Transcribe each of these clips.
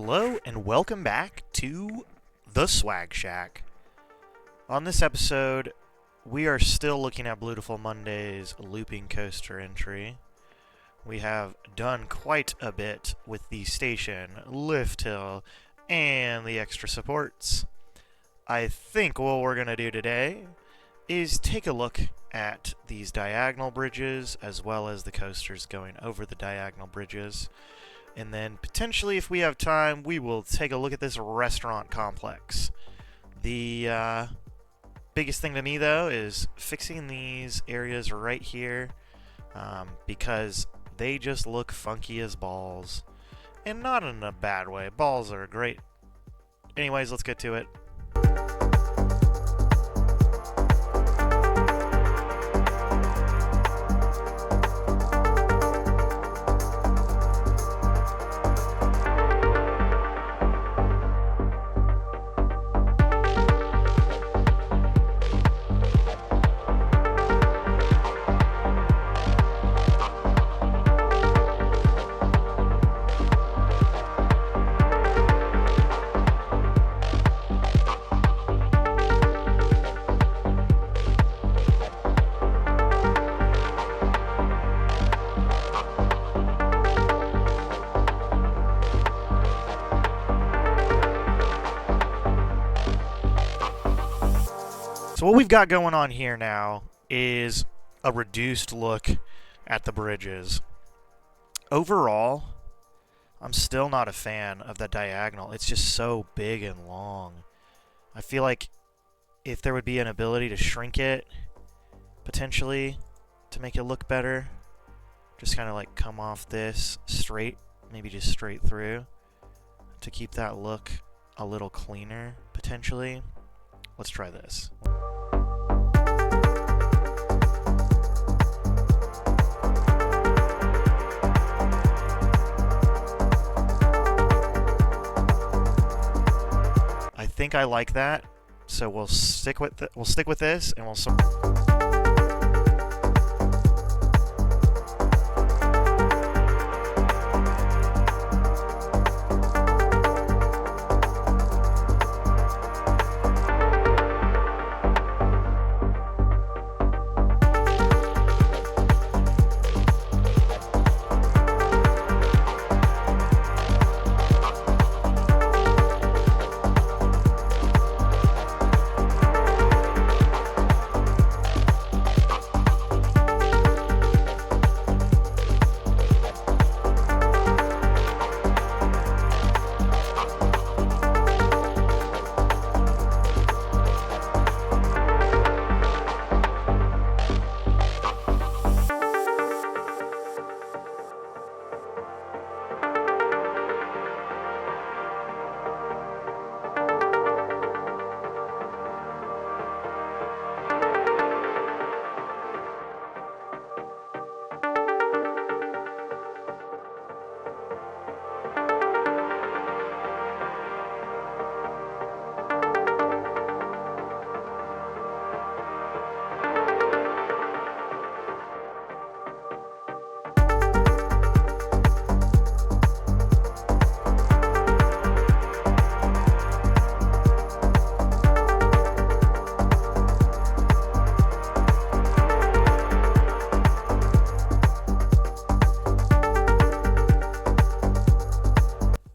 Hello and welcome back to the Swag Shack. On this episode, we are still looking at Beautiful Monday's looping coaster entry. We have done quite a bit with the station, lift hill, and the extra supports. I think what we're going to do today is take a look at these diagonal bridges as well as the coasters going over the diagonal bridges. And then potentially, if we have time, we will take a look at this restaurant complex. The biggest thing to me, though, is fixing these areas right here because they just look funky as balls. And not in a bad way. Balls are great. Anyways, let's get to it. So what we've got going on here now is a reduced look at the bridges. Overall, I'm still not a fan of that diagonal. It's just so big and long. I feel like if there would be an ability to shrink it, potentially, to make it look better, just kind of like come off this straight, maybe just straight through, to keep that look a little cleaner, potentially. Let's try this. I think I like that, so we'll stick with this, and we'll.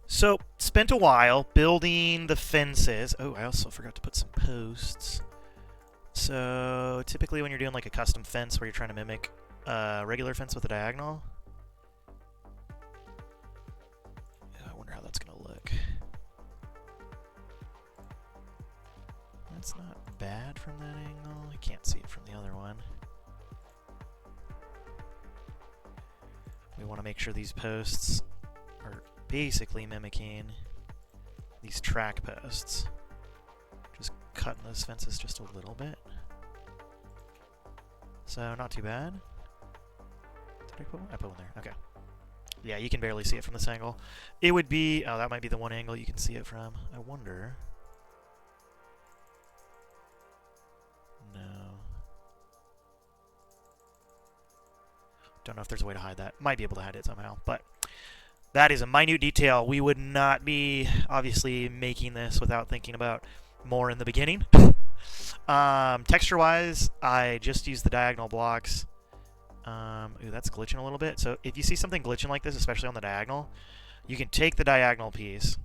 So, spent a while building the fences. Oh, I also forgot to put some posts. So, typically when you're doing like a custom fence where you're trying to mimic a regular fence with a diagonal. I wonder how that's going to look. That's not bad from that angle. I can't see it from the other one. We want to make sure these posts are basically mimicking these track posts. Just cutting those fences just a little bit. So, not too bad. Did I put one? I put one there. Okay. Yeah, you can barely see it from this angle. It would be... Oh, that might be the one angle you can see it from. I wonder... No. Don't know if there's a way to hide that. Might be able to hide it somehow, but That is a minute detail. We would not be obviously making this without thinking about more in the beginning. Texture-wise, I just used the diagonal blocks. Ooh, that's glitching a little bit. So if you see something glitching like this, especially on the diagonal, you can take the diagonal piece,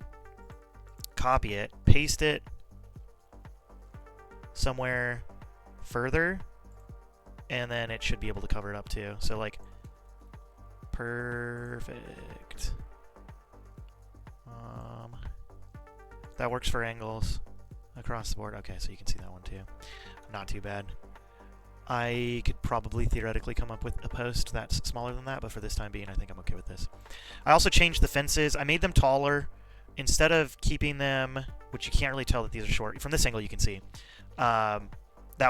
copy it, paste it somewhere further, and then it should be able to cover it up too. So like, perfect. That works for angles across the board. Okay, so you can see that one too. Not too bad. I could probably theoretically come up with a post that's smaller than that, but for this time being, I think I'm okay with this. I also changed the fences. I made them taller. Instead of keeping them, which you can't really tell that these are short. From this angle, you can see. That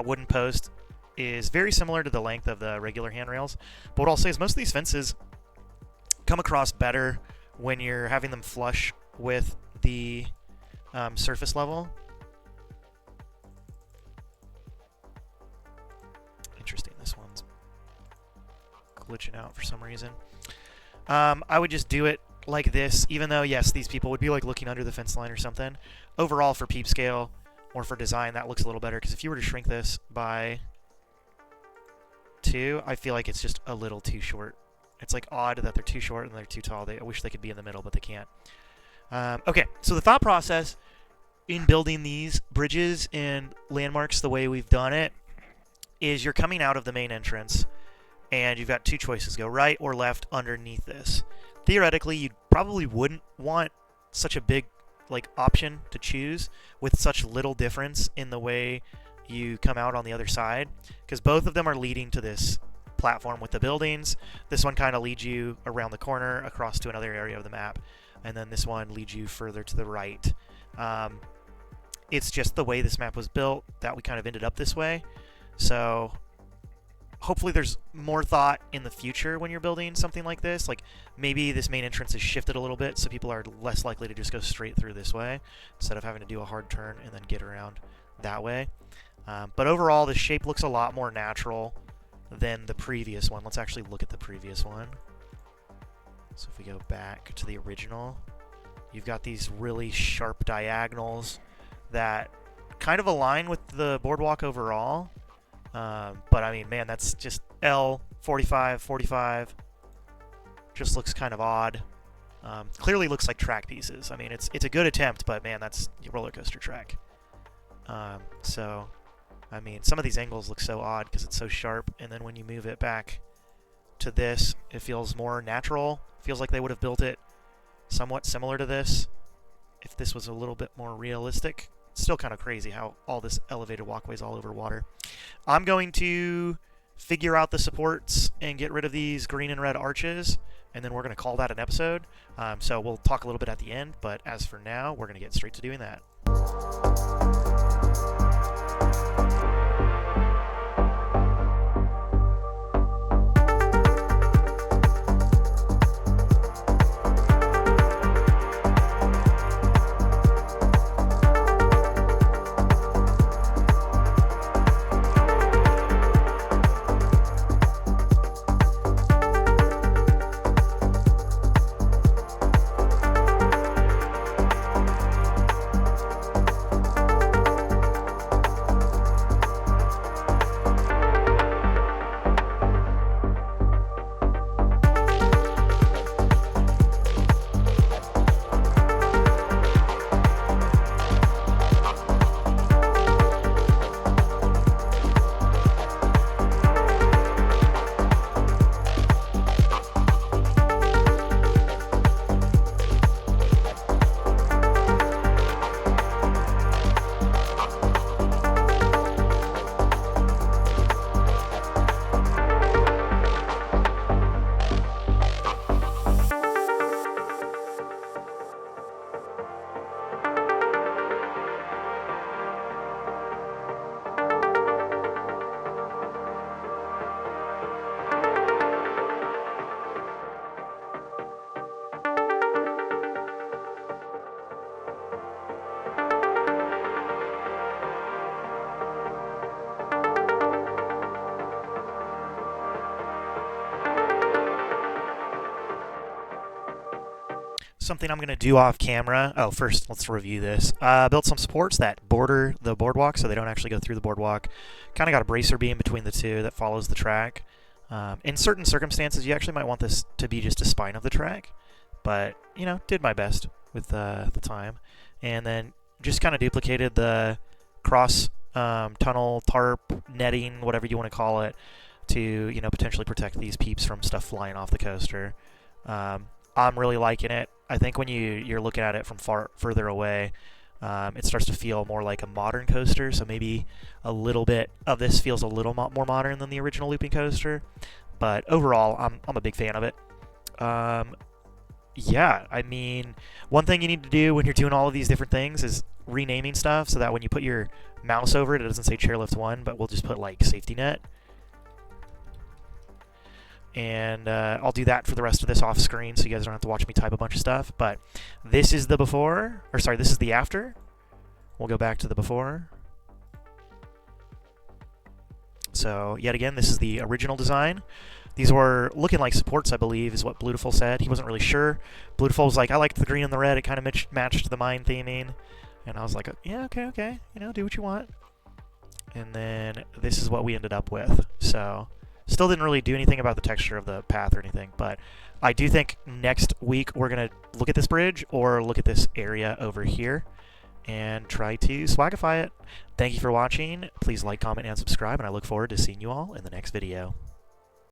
wooden post is very similar to the length of the regular handrails. But what I'll say is most of these fences come across better when you're having them flush with the surface level. Interesting, this one's glitching out for some reason. I would just do it like this, even though, yes, these people would be like looking under the fence line or something. Overall, for peep scale or for design, that looks a little better, because if you were to shrink this by 2, I feel like it's just a little too short. It's like odd that they're too short and they're too tall. I wish they could be in the middle, but they can't. Okay, so the thought process in building these bridges and landmarks the way we've done it is you're coming out of the main entrance, and you've got 2 choices, go right or left underneath this. Theoretically, you probably wouldn't want such a big option to choose with such little difference in the way you come out on the other side, because both of them are leading to this platform with the buildings. This one kind of leads you around the corner across to another area of the map, and then this one leads you further to the right. It's just the way this map was built that we kind of ended up this way. So hopefully there's more thought in the future when you're building something like this. Like maybe this main entrance is shifted a little bit so people are less likely to just go straight through this way instead of having to do a hard turn and then get around that way. But overall, the shape looks a lot more natural than the previous one. Let's actually look at the previous one. So if we go back to the original, you've got these really sharp diagonals that kind of align with the boardwalk overall. But I mean, man, that's just L, 45, 45. Just looks kind of odd. Clearly looks like track pieces. I mean, it's a good attempt, but man, that's a roller coaster track. So, I mean, some of these angles look so odd because it's so sharp, and then when you move it back to this, it feels more natural. Feels like they would have built it somewhat similar to this if this was a little bit more realistic. It's still kind of crazy how all this elevated walkway's all over water. I'm going to figure out the supports and get rid of these green and red arches, and then we're going to call that an episode. So we'll talk a little bit at the end, but as for now, we're going to get straight to doing that. something I'm going to do off camera. Oh, first, let's review this. Built some supports that border the boardwalk so they don't actually go through the boardwalk. Kind of got a bracer beam between the two that follows the track. In certain circumstances, you actually might want this to be just a spine of the track. But, you know, did my best with the time. And then just kind of duplicated the cross tunnel, tarp, netting, whatever you want to call it, to, you know, potentially protect these peeps from stuff flying off the coaster. I'm really liking it. I think when you're looking at it from further away, it starts to feel more like a modern coaster, so maybe a little bit of this feels a little more modern than the original looping coaster. But overall, I'm a big fan of it. Yeah, I mean, one thing you need to do when you're doing all of these different things is renaming stuff so that when you put your mouse over it, it doesn't say chairlift 1, but we'll just put like safety net. And I'll do that for the rest of this off screen so you guys don't have to watch me type a bunch of stuff. But this is the before, or sorry, this is the after. We'll go back to the before. So yet again, this is the original design. These were looking like supports, I believe, is what Blutiful said. He wasn't really sure. Blutiful was like, I liked the green and the red. It kind of matched the mine theming. And I was like, yeah, okay. You know, do what you want. And then this is what we ended up with. So still didn't really do anything about the texture of the path or anything. But I do think next week we're going to look at this bridge or look at this area over here and try to Swagify it. Thank you for watching. Please like, comment, and subscribe. And I look forward to seeing you all in the next video.